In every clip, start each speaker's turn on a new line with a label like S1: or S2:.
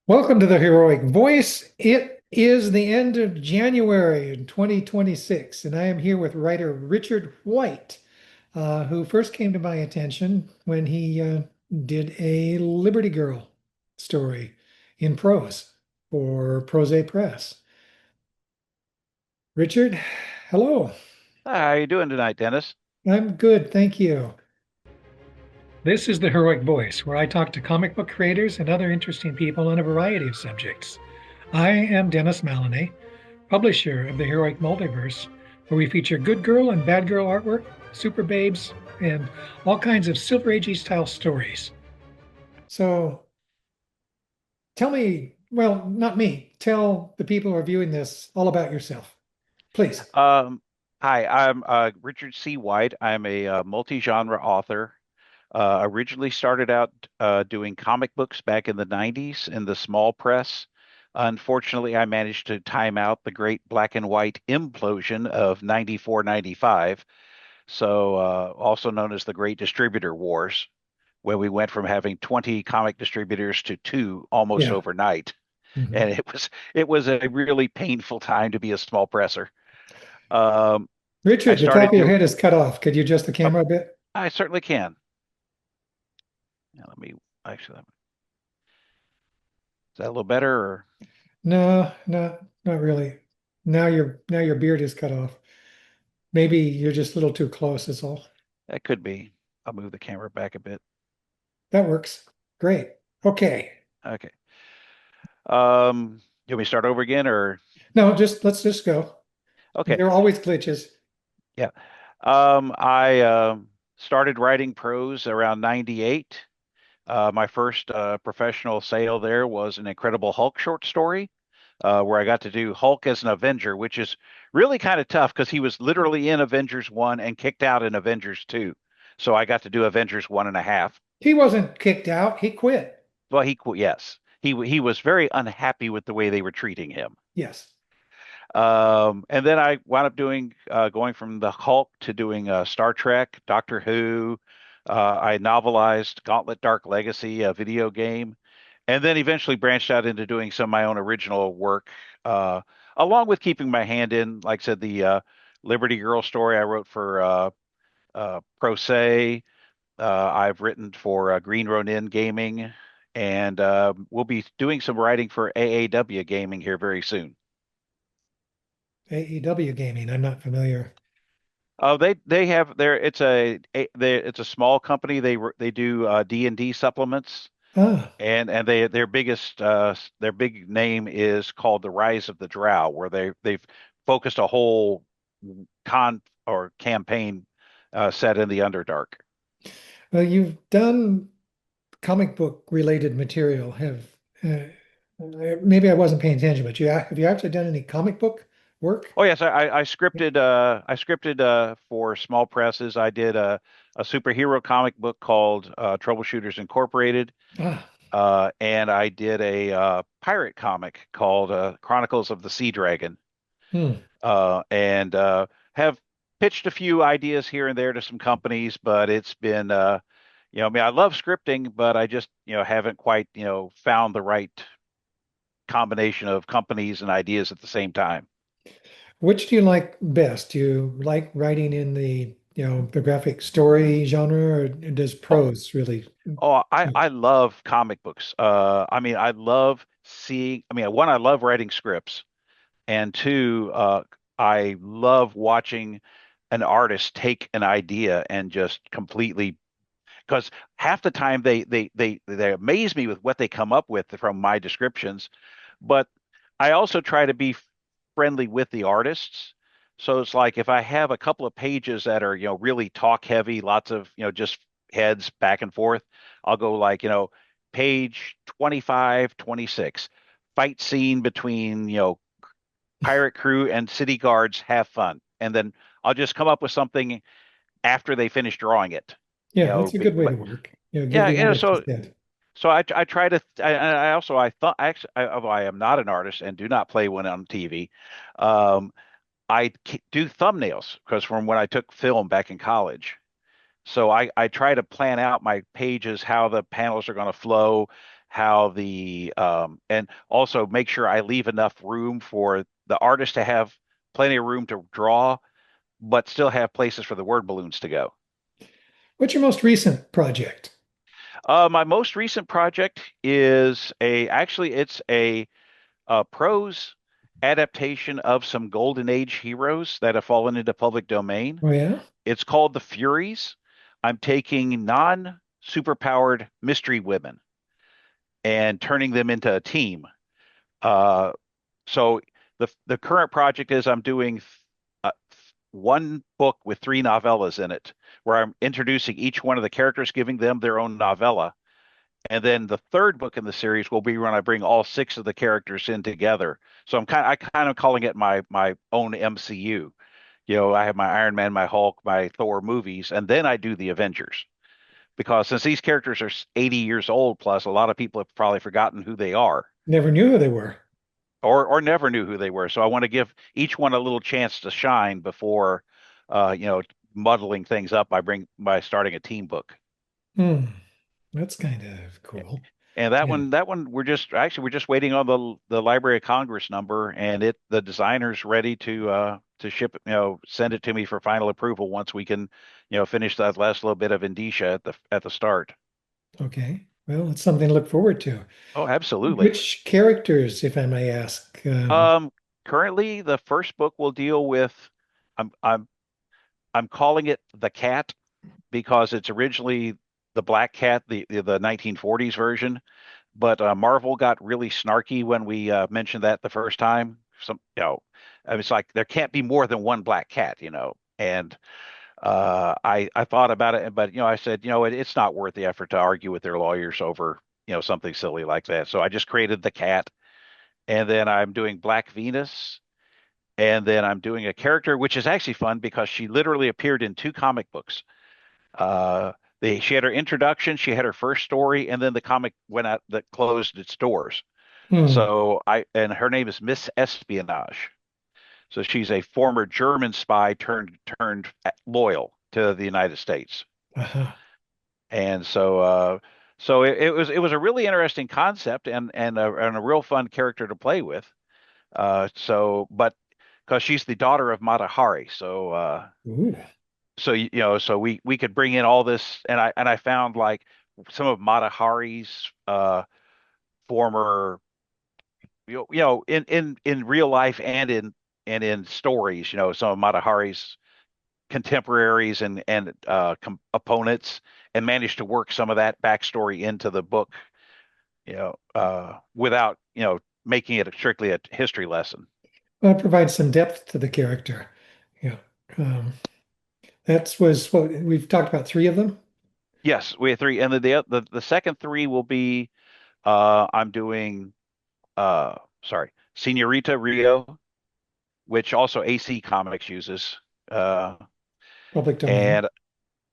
S1: Welcome to the Heroic Voice. It is the end of January in 2026, and I am here with writer Richard White, who first came to my attention when he did a Liberty Girl story in prose for Prose Press. Richard, hello.
S2: Hi, how you doing tonight, Dennis?
S1: I'm good, thank you. This is the Heroic Voice, where I talk to comic book creators and other interesting people on a variety of subjects. I am Dennis Maloney, publisher of the Heroic Multiverse, where we feature good girl and bad girl artwork, super babes, and all kinds of Silver Agey style stories. So tell me, well, not me, tell the people who are viewing this all about yourself, please.
S2: Um, Hi, I'm Richard C. White. I'm a multi-genre author. Originally started out doing comic books back in the 90s in the small press. Unfortunately, I managed to time out the great black and white implosion of 94, 95. So, also known as the Great Distributor Wars, where we went from having 20 comic distributors to two almost
S1: Yeah.
S2: overnight.
S1: Mhm.
S2: And it was a really painful time to be a small presser. Um, I
S1: Richard, the top
S2: started
S1: of your
S2: do.
S1: head is cut off. Could you adjust the
S2: Oh,
S1: camera a bit?
S2: I certainly can. Now, let me actually. Is that a little better? Or
S1: No, not really. Now your beard is cut off. Maybe you're just a little too close, is all.
S2: that could be. I'll move the camera back a bit.
S1: That works. Great. Okay.
S2: Okay. You want me to start over again, or
S1: No, just let's just go.
S2: okay?
S1: There are always glitches.
S2: Yeah. I started writing prose around 98. My first professional sale there was an Incredible Hulk short story, where I got to do Hulk as an Avenger, which is really kind of tough because he was literally in Avengers 1 and kicked out in Avengers 2. So I got to do Avengers one and a half.
S1: He wasn't kicked out. He quit.
S2: Well, he quit. Yes, he was very unhappy with the way they were treating him.
S1: Yes.
S2: And then I wound up doing going from the Hulk to doing Star Trek, Doctor Who. I novelized Gauntlet: Dark Legacy, a video game, and then eventually branched out into doing some of my own original work, uh, along with keeping my hand in, like I said, the Liberty Girl story I wrote for prose. I've written for Green Ronin Gaming, and we'll be doing some writing for AAW Gaming here very soon.
S1: AEW gaming. I'm not familiar.
S2: Oh, they have their it's a small company. They do D&D supplements,
S1: Ah,
S2: and they their big name is called the Rise of the Drow, where they've focused a whole con or campaign set in the Underdark.
S1: well, you've done comic book related material. Maybe I wasn't paying attention, but have you actually done any comic book work?
S2: Oh yes, I scripted for small presses. I did a superhero comic book called Troubleshooters Incorporated.
S1: Ah,
S2: And I did a pirate comic called Chronicles of the Sea Dragon,
S1: hmm.
S2: and have pitched a few ideas here and there to some companies, but it's been, I mean, I love scripting, but I just, haven't quite, found the right combination of companies and ideas at the same time.
S1: Which do you like best? Do you like writing in the graphic story genre, or does
S2: Oh,
S1: prose really?
S2: I love comic books. I mean, I love seeing, I mean, one, I love writing scripts. And two, I love watching an artist take an idea and just completely, because half the time they amaze me with what they come up with from my descriptions, but I also try to be friendly with the artists. So it's like if I have a couple of pages that are, really talk heavy, lots of, just heads back and forth, I'll go like, page 25, 26, fight scene between, pirate crew and city guards have fun. And then I'll just come up with something after they finish drawing it.
S1: Yeah, that's a good way to
S2: But
S1: work. Give
S2: yeah,
S1: the artist a
S2: so
S1: set.
S2: I try to I also I thought actually although I am not an artist and do not play one on TV. Um, do thumbnails because from when I took film back in college. So I try to plan out my pages, how the panels are going to flow, how the and also make sure I leave enough room for the artist to have plenty of room to draw, but still have places for the word balloons to go.
S1: What's your most recent project?
S2: My most recent project is it's a prose adaptation of some Golden Age heroes that have fallen into public domain.
S1: Oh yeah.
S2: It's called The Furies. I'm taking non-superpowered mystery women and turning them into a team. Uh, so the current project is I'm doing uh, one book with three novellas in it, where I'm introducing each one of the characters, giving them their own novella. And then the third book in the series will be when I bring all six of the characters in together. So I kind of calling it my own MCU. You know, I have my Iron Man, my Hulk, my Thor movies, and then I do the Avengers. Because since these characters are 80 years old plus, a lot of people have probably forgotten who they are
S1: Never knew who they were.
S2: or never knew who they were. So I want to give each one a little chance to shine before you know, muddling things up by starting a team book.
S1: Hmm. That's kind of cool.
S2: And
S1: Yeah.
S2: that one we're just waiting on the Library of Congress number, and the designer's ready to ship it, you know, send it to me for final approval once we can, you know, finish that last little bit of indicia at the start.
S1: Okay. Well, it's something to look forward to.
S2: Oh, absolutely.
S1: Which characters, if I may ask?
S2: Um, Currently the first book will deal with I'm I'm I'm calling it The Cat because it's originally the Black Cat, the 1940s version. But Marvel got really snarky when we mentioned that the first time. Some, you know, I mean, it's like there can't be more than one black cat, you know. And I thought about it, but you know, I said, you know, it's not worth the effort to argue with their lawyers over, you know, something silly like that. So I just created the cat, and then I'm doing Black Venus, and then I'm doing a character which is actually fun because she literally appeared in two comic books. She had her introduction, she had her first story, and then the comic went out that closed its doors.
S1: hmm.
S2: So and her name is Miss Espionage. So she's a former German spy turned loyal to the United States.
S1: Aha.
S2: And so it was a really interesting concept and a real fun character to play with. But because she's the daughter of Mata Hari,
S1: Ooh.
S2: you know, so we could bring in all this, and I found like some of Mata Hari's former you know, in real life and in stories, you know, some of Mata Hari's contemporaries and opponents, and managed to work some of that backstory into the book, you know, without, you know, making it strictly a history lesson.
S1: Well, it provides some depth to the character. Yeah. Um, that was what we've talked about, three of them.
S2: Yes, we have three, and the second three will be I'm doing sorry, Senorita Rio, which also AC Comics uses, uh,
S1: Public domain.
S2: and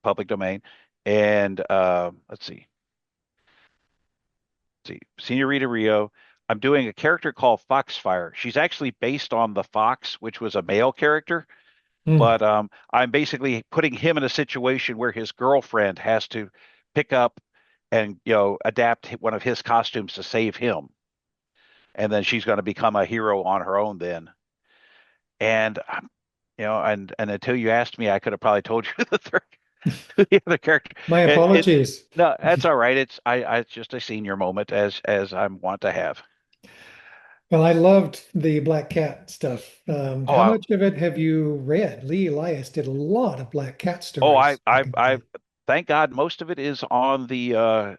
S2: public domain, and let's see, Senorita Rio. I'm doing a character called Foxfire. She's actually based on the Fox, which was a male character,
S1: Hmm.
S2: but I'm basically putting him in a situation where his girlfriend has to pick up and, you know, adapt one of his costumes to save him, and then she's going to become a hero on her own then. And you know, and until you asked me, I could have probably told you the other character.
S1: My
S2: It
S1: apologies.
S2: No, that's all right. It's just a senior moment as I'm wont to have.
S1: Well, I loved the Black Cat stuff.
S2: Oh,
S1: How much of it have you read? Lee Elias did a lot of Black Cat
S2: oh,
S1: stories back in the
S2: I
S1: day.
S2: thank God most of it is on the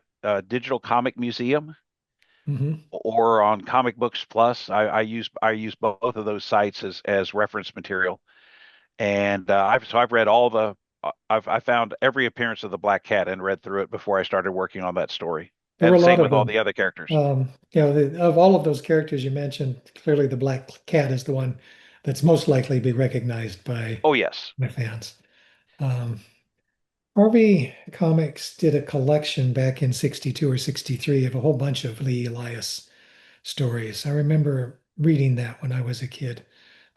S2: Digital Comic Museum
S1: Hmm.
S2: or on Comic Books Plus. I use both of those sites as reference material, and I've read all the I found every appearance of the Black Cat and read through it before I started working on that story,
S1: There were
S2: and
S1: a lot
S2: same
S1: of
S2: with all
S1: them.
S2: the other characters.
S1: Of all of those characters you mentioned, clearly the Black Cat is the one that's most likely to be recognized by
S2: Oh yes.
S1: my fans. Um, Harvey Comics did a collection back in 62 or 63 of a whole bunch of Lee Elias stories. I remember reading that when I was a kid.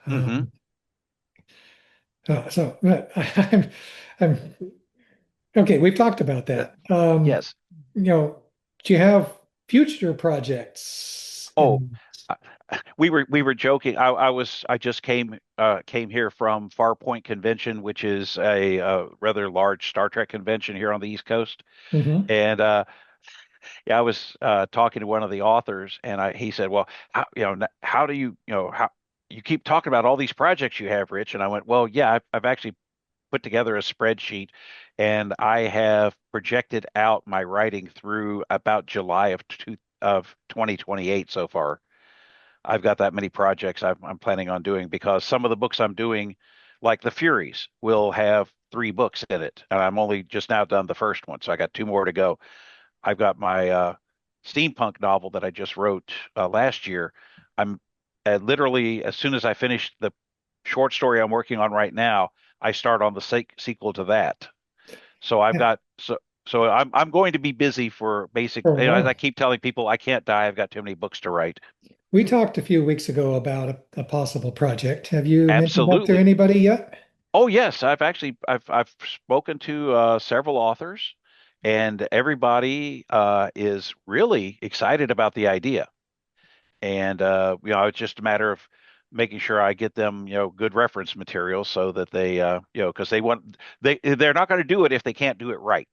S2: Hmm.
S1: Um, I'm, I'm okay. We've talked about that.
S2: Yes.
S1: You know, do you have? future projects.
S2: Oh,
S1: And
S2: uh, we were joking. I just came here from Farpoint Convention, which is a, rather large Star Trek convention here on the East Coast.
S1: mhm.
S2: And yeah, I was talking to one of the authors, and he said, "Well, how do how you keep talking about all these projects you have, Rich?" And I went, "Well, yeah, I've actually put together a spreadsheet, and I have projected out my writing through about July of 2028 so far. I've got that many projects I'm planning on doing because some of the books I'm doing, like the Furies, will have 3 books in it, and I'm only just now done the first one, so I got 2 more to go. I've got my steampunk novel that I just wrote last year. I'm literally, as soon as I finish the short story I'm working on right now, I start on the sequel to that. So I've
S1: Yeah,
S2: got so I'm going to be busy for basic.
S1: for a
S2: As I
S1: while.
S2: keep telling people, I can't die. I've got too many books to write.
S1: We talked a few weeks ago about a possible project. Have you mentioned that to
S2: Absolutely.
S1: anybody yet?
S2: Oh yes, I've spoken to several authors, and everybody is really excited about the idea. And it's just a matter of making sure I get them, good reference material so that they, because they're not going to do it if they can't do it right.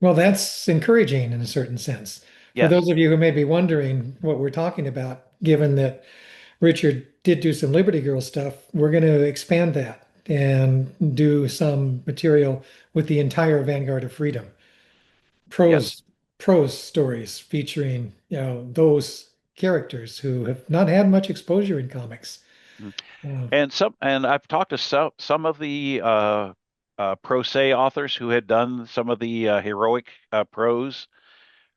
S1: Well, that's encouraging in a certain sense. For those
S2: Yes,
S1: of you who may be wondering what we're talking about, given that Richard did do some Liberty Girl stuff, we're going to expand that and do some material with the entire Vanguard of Freedom.
S2: yes.
S1: Prose prose stories featuring, those characters who have not had much exposure in comics.
S2: Mhm.
S1: Uh,
S2: And I've talked to some of the prose authors who had done some of the heroic prose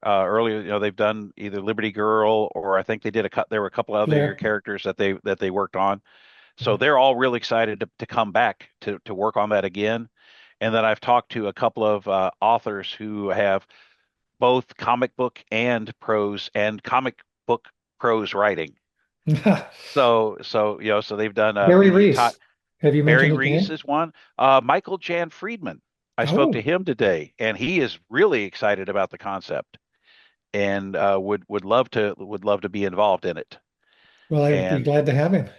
S2: earlier. They've done either Liberty Girl, or I think they did a cut. There were a couple other
S1: Flair.
S2: characters that they worked on. So
S1: Yeah.
S2: they're all really excited to come back to work on that again. And then I've talked to a couple of authors who have both comic book and prose and comic book prose writing. So they've done
S1: Barry Reese. Have you
S2: Barry
S1: mentioned his
S2: Reese
S1: name?
S2: is one. Michael Jan Friedman. I spoke to
S1: Oh,
S2: him today, and he is really excited about the concept and would love to be involved in it.
S1: well, I'd be
S2: And
S1: glad to have him.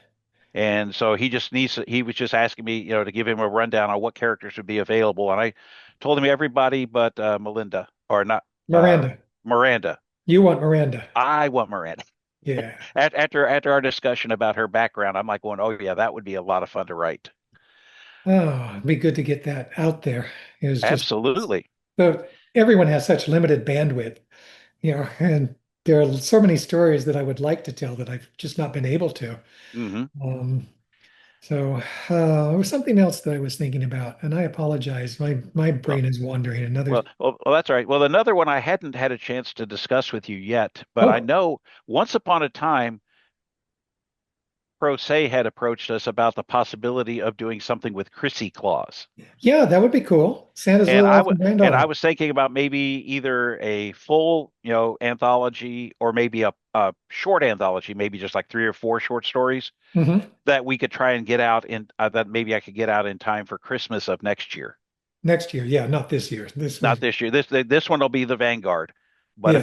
S2: And so he was just asking me, to give him a rundown on what characters would be available. And I told him everybody but Melinda, or not,
S1: Miranda.
S2: Miranda.
S1: You want Miranda.
S2: I want Miranda.
S1: Yeah.
S2: After our discussion about her background, I'm like going, oh yeah, that would be a lot of fun to write.
S1: Oh, it'd be good to get that out there. It was just
S2: Absolutely.
S1: so everyone has such limited bandwidth, and there are so many stories that I would like to tell that I've just not been able to.
S2: Hmm.
S1: Um, so there was something else that I was thinking about, and I apologize. My
S2: Well,
S1: brain is wandering. Another.
S2: well, that's all right. Well, another one I hadn't had a chance to discuss with you yet, but I
S1: Oh,
S2: know once upon a time, Prose had approached us about the possibility of doing something with Chrissy Claus.
S1: yeah, that would be cool. Santa's
S2: And
S1: little
S2: I
S1: elfin
S2: would and I
S1: granddaughter.
S2: was thinking about maybe either a full, anthology, or maybe a short anthology, maybe just like 3 or 4 short stories
S1: Hmm.
S2: that we could try and get out in that maybe I could get out in time for Christmas of next year.
S1: Next year, yeah, not this year. This
S2: Not
S1: one,
S2: this year. This one will be the Vanguard.
S1: yes.
S2: But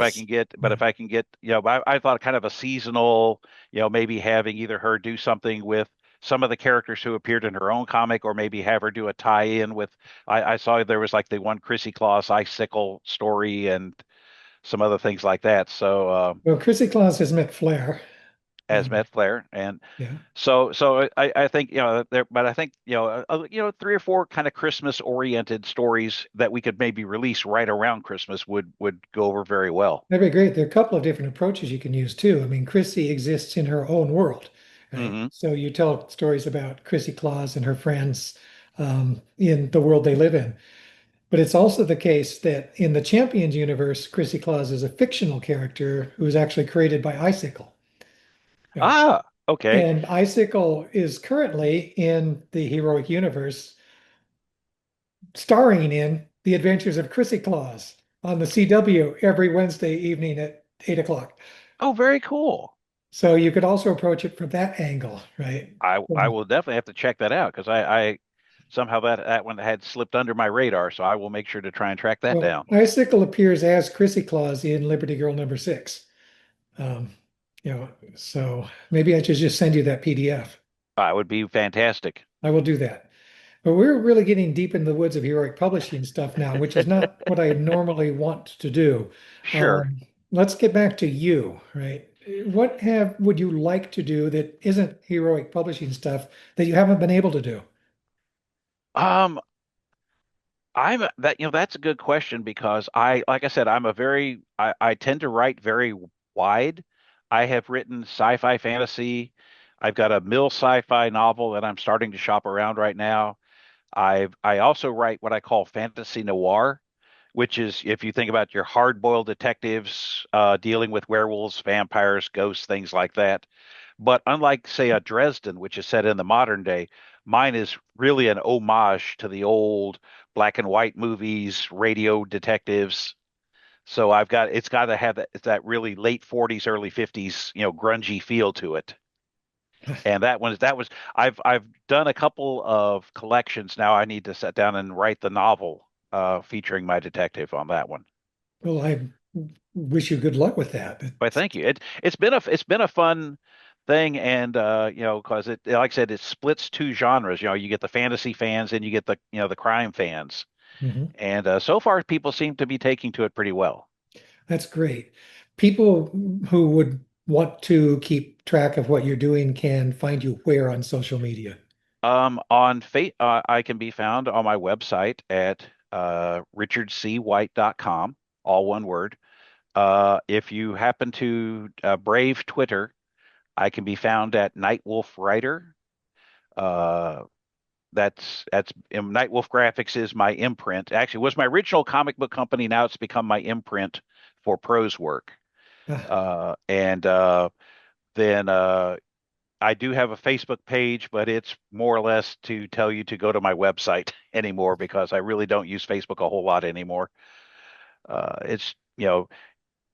S2: if I can get, I thought kind of a seasonal, maybe having either her do something with some of the characters who appeared in her own comic, or maybe have her do a tie-in with. I saw there was like the one Chrissy Claus icicle story and some other things like that. So
S1: Well, Chrissy Claus has met Flair.
S2: as
S1: Um,
S2: Matt Flair, and
S1: yeah,
S2: so I think there, but I think 3 or 4 kind of Christmas oriented stories that we could maybe release right around Christmas would go over very well.
S1: that'd be great. There are a couple of different approaches you can use too. I mean, Chrissy exists in her own world, right?
S2: Hmm.
S1: So you tell stories about Chrissy Claus and her friends in the world they live in. But it's also the case that in the Champions universe, Chrissy Claus is a fictional character who was actually created by Icicle. Yeah.
S2: Ah, okay.
S1: And Icicle is currently in the heroic universe, starring in The Adventures of Chrissy Claus on the CW every Wednesday evening at 8 o'clock.
S2: Oh, very cool.
S1: So you could also approach it from that angle, right?
S2: I will definitely have to check that out because I somehow that one had slipped under my radar, so I will make sure to try and track that
S1: Well,
S2: down.
S1: Icicle appears as Chrissy Claus in Liberty Girl number 6. Um, so maybe I should just send you that PDF.
S2: It would be fantastic.
S1: I will do that. But we're really getting deep in the woods of heroic publishing stuff now, which is not what I normally want to do.
S2: Sure.
S1: Let's get back to you, right? What have would you like to do that isn't heroic publishing stuff that you haven't been able to do?
S2: Um, I'm that that's a good question because like I said I tend to write very wide. I have written sci-fi fantasy. I've got a mill sci-fi novel that I'm starting to shop around right now. I also write what I call fantasy noir, which is if you think about your hard-boiled detectives dealing with werewolves, vampires, ghosts, things like that. But unlike, say, a Dresden, which is set in the modern day, mine is really an homage to the old black and white movies, radio detectives. So it's got to have that really late 40s, early 50s, grungy feel to it. And that was I've done a couple of collections. Now I need to sit down and write the novel featuring my detective on that one.
S1: Well, I wish you good luck with that.
S2: But thank you. It's been a fun thing, and because it like I said, it splits two genres. You get the fantasy fans and you get the crime fans,
S1: Mhm.
S2: and so far people seem to be taking to it pretty well.
S1: That's great. People who would want to keep track of what you're doing can find you where on social media?
S2: I can be found on my website at richardcwhite.com, all one word. If you happen to brave Twitter, I can be found at Nightwolf Writer. Uh, Nightwolf Graphics is my imprint. Actually, it was my original comic book company. Now it's become my imprint for prose work.
S1: Ah,
S2: And then I do have a Facebook page, but it's more or less to tell you to go to my website anymore because I really don't use Facebook a whole lot anymore. It's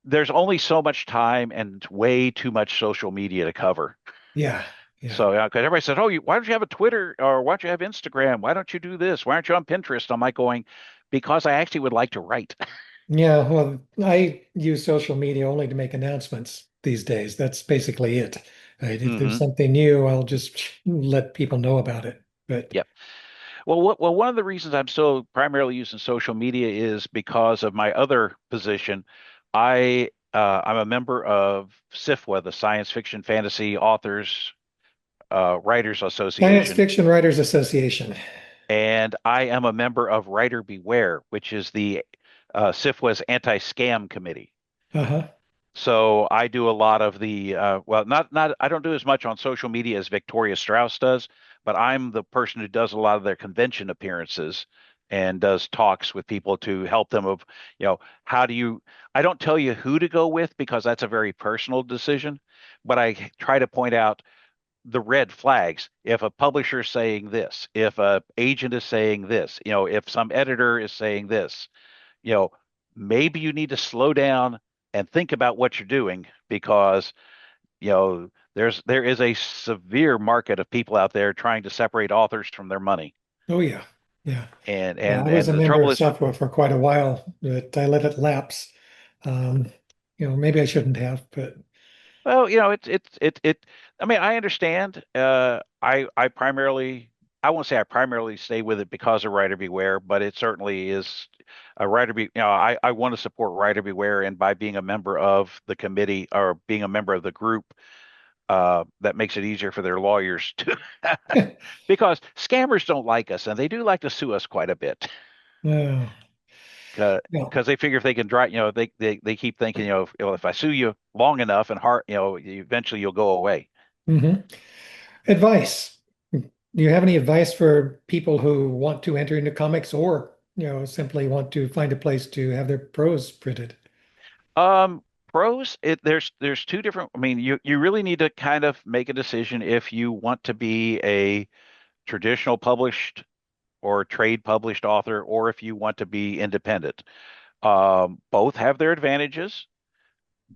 S2: there's only so much time and way too much social media to cover.
S1: yeah, yeah.
S2: So, because everybody says, "Oh, why don't you have a Twitter or why don't you have Instagram? Why don't you do this? Why aren't you on Pinterest?" I'm like going, because I actually would like to write.
S1: Yeah, well, I use social media only to make announcements these days. That's basically it. Right? If there's
S2: Hmm.
S1: something new, I'll just let people know about it. But
S2: Yep. Well, one of the reasons I'm still primarily using social media is because of my other position. I'm a member of SIFWA, the Science Fiction Fantasy Authors Writers
S1: Science
S2: Association,
S1: Fiction Writers Association.
S2: and I am a member of Writer Beware, which is the SIFWA's anti-scam committee.
S1: Uh-huh.
S2: So I do a lot of the well, not I don't do as much on social media as Victoria Strauss does, but I'm the person who does a lot of their convention appearances and does talks with people to help them of, how do you I don't tell you who to go with because that's a very personal decision, but I try to point out the red flags. If a publisher is saying this, if a agent is saying this, if some editor is saying this, you know, maybe you need to slow down and think about what you're doing because, there is a severe market of people out there trying to separate authors from their money.
S1: Oh yeah. Yeah.
S2: And
S1: Yeah,
S2: and
S1: I was
S2: and
S1: a
S2: the
S1: member
S2: trouble
S1: of
S2: is,
S1: SOFWA for quite a while, but I let it lapse. Um, maybe I shouldn't have, but
S2: well, I mean, I understand. I primarily, I won't say I primarily stay with it because of Writer Beware, but it certainly is a Writer Be. I want to support Writer Beware, and by being a member of the committee or being a member of the group, that makes it easier for their lawyers to, because scammers don't like us, and they do like to sue us quite a bit.
S1: no, no.
S2: Because they figure if they can drive, they keep thinking, if I sue you long enough and hard, eventually you'll go away.
S1: Hmm. Advice. Do you have any advice for people who want to enter into comics or, simply want to find a place to have their prose printed?
S2: Um, Pros, there's two different. I mean, you really need to kind of make a decision if you want to be a traditional published or trade published author, or if you want to be independent. Both have their advantages.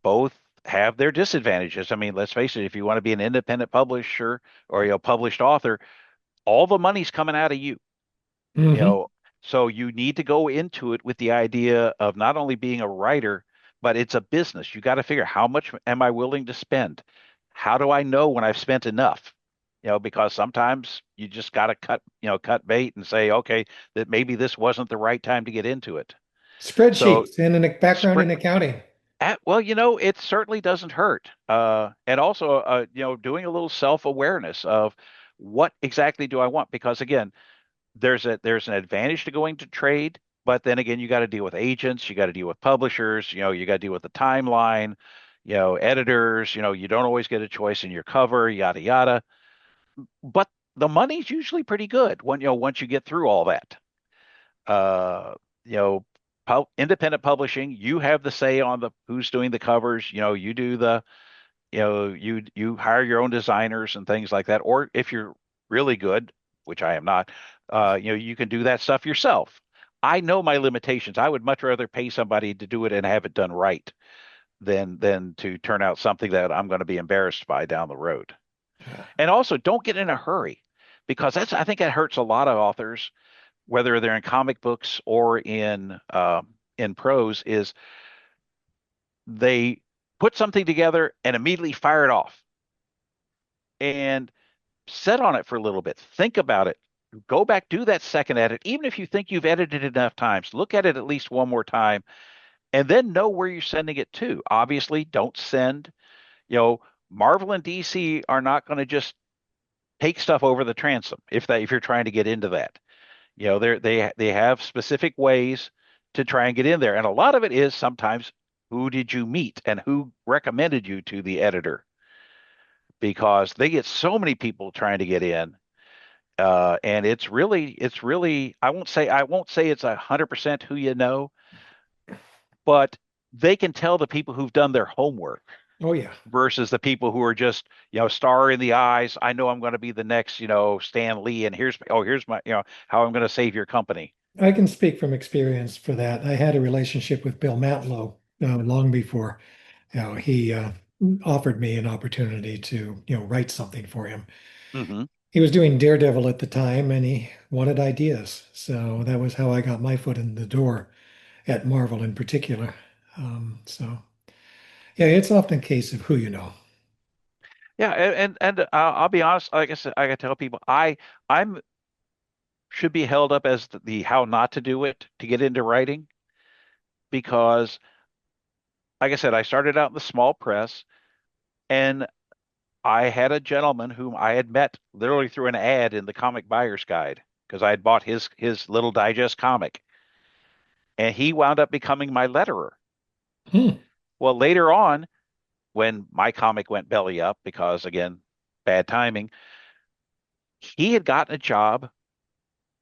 S2: Both have their disadvantages. I mean, let's face it, if you want to be an independent publisher or published author, all the money's coming out of you. You
S1: Hmm.
S2: know, so you need to go into it with the idea of not only being a writer, but it's a business. You got to figure how much am I willing to spend? How do I know when I've spent enough? Because sometimes you just got to cut bait and say, okay, that maybe this wasn't the right time to get into it. So,
S1: Spreadsheets and a background
S2: spread
S1: in accounting.
S2: well, it certainly doesn't hurt. And also, doing a little self-awareness of what exactly do I want? Because again, there's an advantage to going to trade, but then again, you got to deal with agents, you got to deal with publishers, you got to deal with the timeline, editors, you don't always get a choice in your cover, yada yada. But the money's usually pretty good once you get through all that. Uh, you know, Independent publishing, you have the say on the who's doing the covers. You do the you hire your own designers and things like that. Or if you're really good, which I am not, you can do that stuff yourself. I know my limitations. I would much rather pay somebody to do it and have it done right than to turn out something that I'm going to be embarrassed by down the road. And also, don't get in a hurry because I think that hurts a lot of authors, whether they're in comic books or in prose, is they put something together and immediately fire it off and sit on it for a little bit. Think about it. Go back, do that second edit. Even if you think you've edited it enough times, look at it at least one more time and then know where you're sending it to. Obviously, don't send, you know, Marvel and DC are not going to just take stuff over the transom if you're trying to get into that. They have specific ways to try and get in there. And a lot of it is sometimes who did you meet and who recommended you to the editor? Because they get so many people trying to get in. And it's really, I won't say it's 100% who you know, but they can tell the people who've done their homework
S1: Oh yeah.
S2: versus the people who are just, star in the eyes. I know I'm going to be the next, Stan Lee, and here's my, how I'm going to save your company.
S1: I can speak from experience for that. I had a relationship with Bill Mantlo long before he offered me an opportunity to write something for him.
S2: Hmm.
S1: He was doing Daredevil at the time, and he wanted ideas. So that was how I got my foot in the door at Marvel in particular. So yeah, it's often a case of who you know.
S2: Yeah, and I'll be honest. Like I said, I gotta tell people, I'm should be held up as the how not to do it to get into writing because, like I said, I started out in the small press, and I had a gentleman whom I had met literally through an ad in the Comic Buyer's Guide because I had bought his little digest comic, and he wound up becoming my letterer.
S1: Hmm.
S2: Well, later on, when my comic went belly up because again, bad timing, he had gotten a job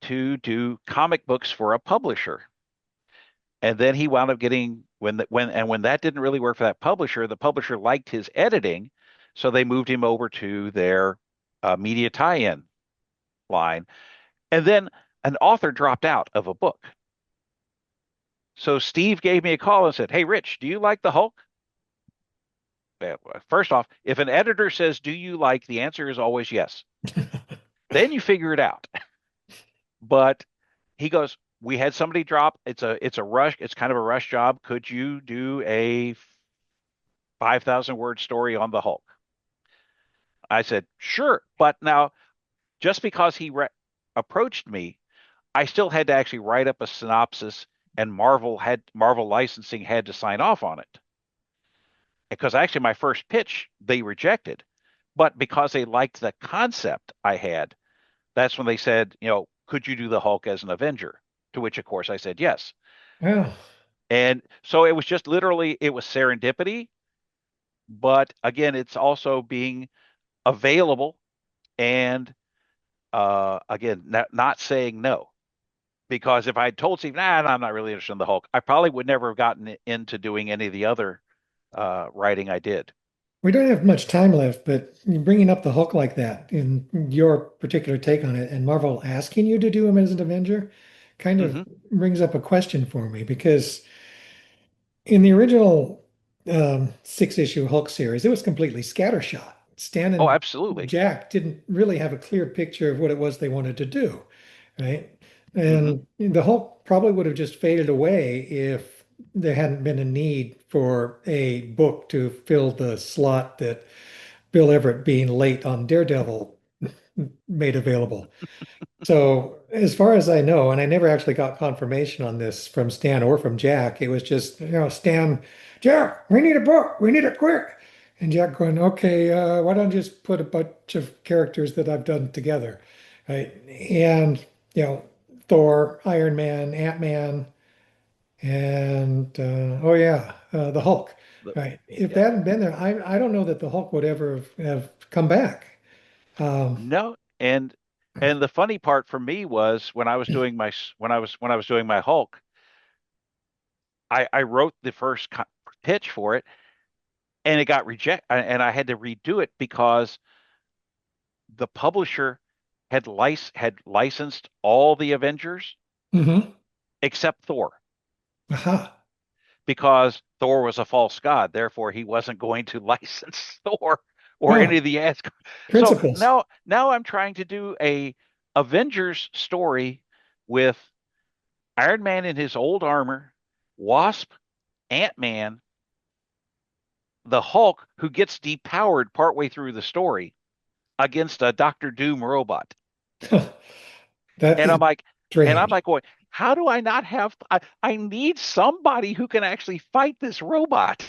S2: to do comic books for a publisher. And then he wound up getting when that didn't really work for that publisher, the publisher liked his editing, so they moved him over to their media tie-in line. And then an author dropped out of a book. So Steve gave me a call and said, "Hey, Rich, do you like the Hulk?" First off, if an editor says, "Do you like?" the answer is always yes. Then you figure it out. But he goes, "We had somebody drop. It's a rush. It's kind of a rush job. Could you do a 5,000 word story on the Hulk?" I said, "Sure." But now, just because approached me, I still had to actually write up a synopsis, and Marvel licensing had to sign off on it. Because actually, my first pitch they rejected, but because they liked the concept I had, that's when they said, "Could you do the Hulk as an Avenger?" To which, of course, I said yes.
S1: Well,
S2: And so it was just literally, it was serendipity. But again, it's also being available and again, not saying no. Because if I had told Steve, nah, I'm not really interested in the Hulk, I probably would never have gotten into doing any of the other writing I did.
S1: we don't have much time left, but bringing up the Hulk like that in your particular take on it, and Marvel asking you to do him as an Avenger, kind of
S2: Hmm.
S1: brings up a question for me because in the original six-issue Hulk series, it was completely scattershot. Stan
S2: Oh,
S1: and
S2: absolutely.
S1: Jack didn't really have a clear picture of what it was they wanted to do, right?
S2: Hmm.
S1: And the Hulk probably would have just faded away if there hadn't been a need for a book to fill the slot that Bill Everett being late on Daredevil made available. So, as far as I know, and I never actually got confirmation on this from Stan or from Jack, it was just, Stan, Jack, we need a book. We need it quick. And Jack going, okay, why don't I just put a bunch of characters that I've done together, right? And, you know, Thor, Iron Man, Ant-Man, and oh yeah, the Hulk,
S2: The-
S1: right? If
S2: yeah.
S1: that hadn't been there, I don't know that the Hulk would ever have come back.
S2: No, and the funny part for me was when I was doing when I was doing my Hulk, I wrote the first pitch for it, and it got rejected, and I had to redo it because the publisher had licensed all the Avengers
S1: Hmm.
S2: except Thor
S1: Aha.
S2: because Thor was a false god. Therefore, he wasn't going to license Thor or any
S1: Oh,
S2: of the Asgard. So
S1: principles.
S2: now I'm trying to do a Avengers story with Iron Man in his old armor, Wasp, Ant-Man, the Hulk, who gets depowered partway through the story against a Doctor Doom robot.
S1: That
S2: And
S1: is
S2: I'm
S1: strange.
S2: like going, how do I not have I need somebody who can actually fight this robot.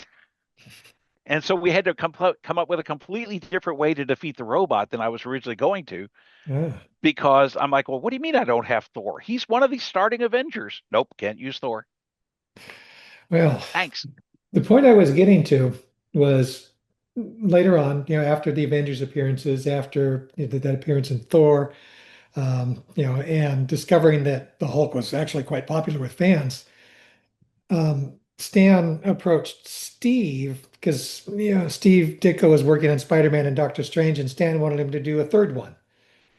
S2: And so we had to come up with a completely different way to defeat the robot than I was originally going to
S1: Ah,
S2: because I'm like, well, what do you mean I don't have Thor? He's one of the starting Avengers. Nope, can't use Thor.
S1: well,
S2: Thanks.
S1: the point I was getting to was later on, after the Avengers appearances, after that appearance in Thor, and discovering that the Hulk was actually quite popular with fans. Stan approached Steve because Steve Ditko was working on Spider-Man and Doctor Strange, and Stan wanted him to do a third one,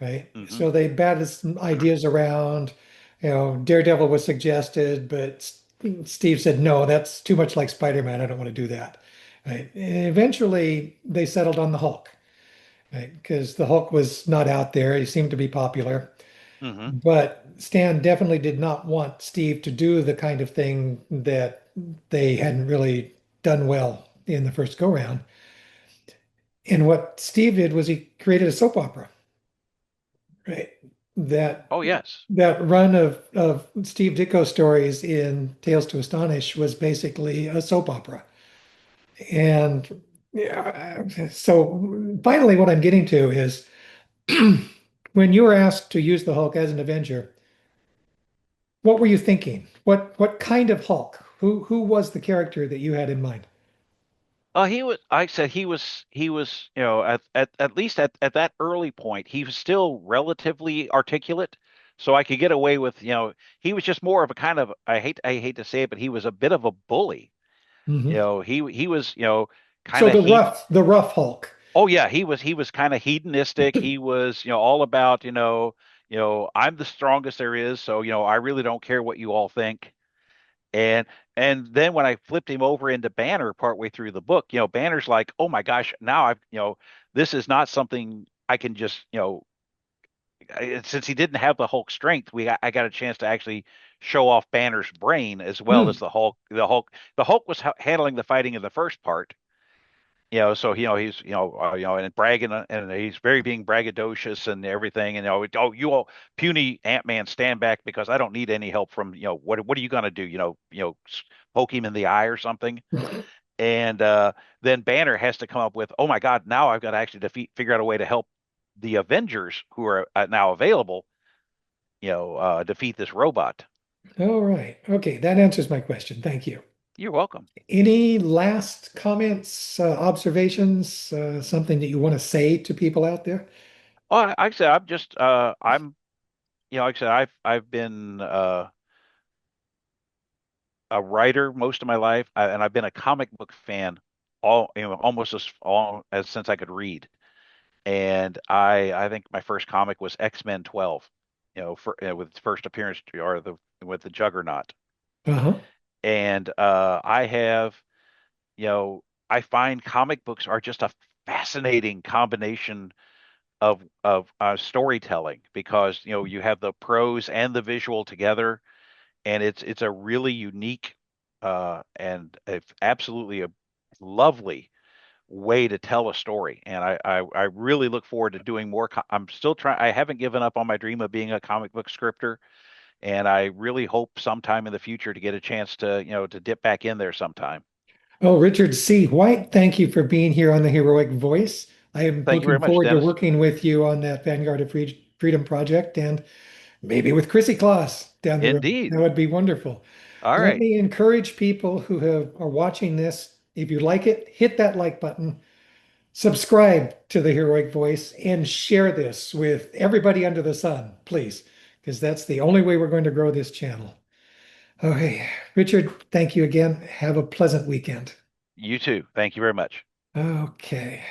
S1: right?
S2: Hmm.
S1: So they batted some ideas around. Daredevil was suggested, but Steve said, no, that's too much like Spider-Man. I don't want to do that. Right? And eventually, they settled on the Hulk, right? Because the Hulk was not out there. He seemed to be popular.
S2: Hmm.
S1: But Stan definitely did not want Steve to do the kind of thing that they hadn't really done well in the first go round. And what Steve did was he created a soap opera, right? That
S2: Oh, yes.
S1: that run of Steve Ditko stories in Tales to Astonish was basically a soap opera. And yeah, so finally what I'm getting to is when you were asked to use the Hulk as an Avenger, what were you thinking? What kind of Hulk? Who was the character that you had in mind?
S2: He was, I said he was, at least at that early point, he was still relatively articulate. So I could get away with, he was just more of a kind of, I hate to say it, but he was a bit of a bully.
S1: Hmm.
S2: He was, kind
S1: So
S2: of
S1: the rough Hulk.
S2: oh yeah, he was kind of hedonistic. He was, all about, I'm the strongest there is, so, I really don't care what you all think. And and then when I flipped him over into Banner partway through the book, Banner's like, oh my gosh, now this is not something I can just, since he didn't have the Hulk strength, I got a chance to actually show off Banner's brain as well as
S1: Hmm.
S2: the Hulk. The Hulk was handling the fighting in the first part, so he's and bragging, and he's very being braggadocious and everything, and oh, you all puny Ant-Man, stand back because I don't need any help from what are you gonna do, poke him in the eye or something. And then Banner has to come up with, oh my God, now I've got to actually figure out a way to help the Avengers who are now available, defeat this robot.
S1: All right. Okay, that answers my question. Thank you.
S2: You're welcome.
S1: Any last comments, observations, something that you want to say to people out there?
S2: Oh, like I said, I'm like I said, I've been a writer most of my life, and I've been a comic book fan almost as since I could read. And I think my first comic was X-Men 12, with its first appearance or the with the Juggernaut.
S1: Uh-huh.
S2: And I find comic books are just a fascinating combination of storytelling because you have the prose and the visual together, and it's a really unique. and it's absolutely a lovely way to tell a story. And I really look forward to doing more. I'm still trying. I haven't given up on my dream of being a comic book scripter, and I really hope sometime in the future to get a chance to, to dip back in there sometime.
S1: Oh, Richard C. White, thank you for being here on the Heroic Voice. I am
S2: Thank you very
S1: looking
S2: much,
S1: forward to
S2: Dennis.
S1: working with you on that Vanguard of Freedom project and maybe with Chrissy Kloss down the road.
S2: Indeed.
S1: That would be wonderful.
S2: All
S1: Let
S2: right.
S1: me encourage people who are watching this. If you like it, hit that like button, subscribe to the Heroic Voice, and share this with everybody under the sun, please, because that's the only way we're going to grow this channel. Okay, Richard, thank you again. Have a pleasant weekend.
S2: You too. Thank you very much.
S1: Okay.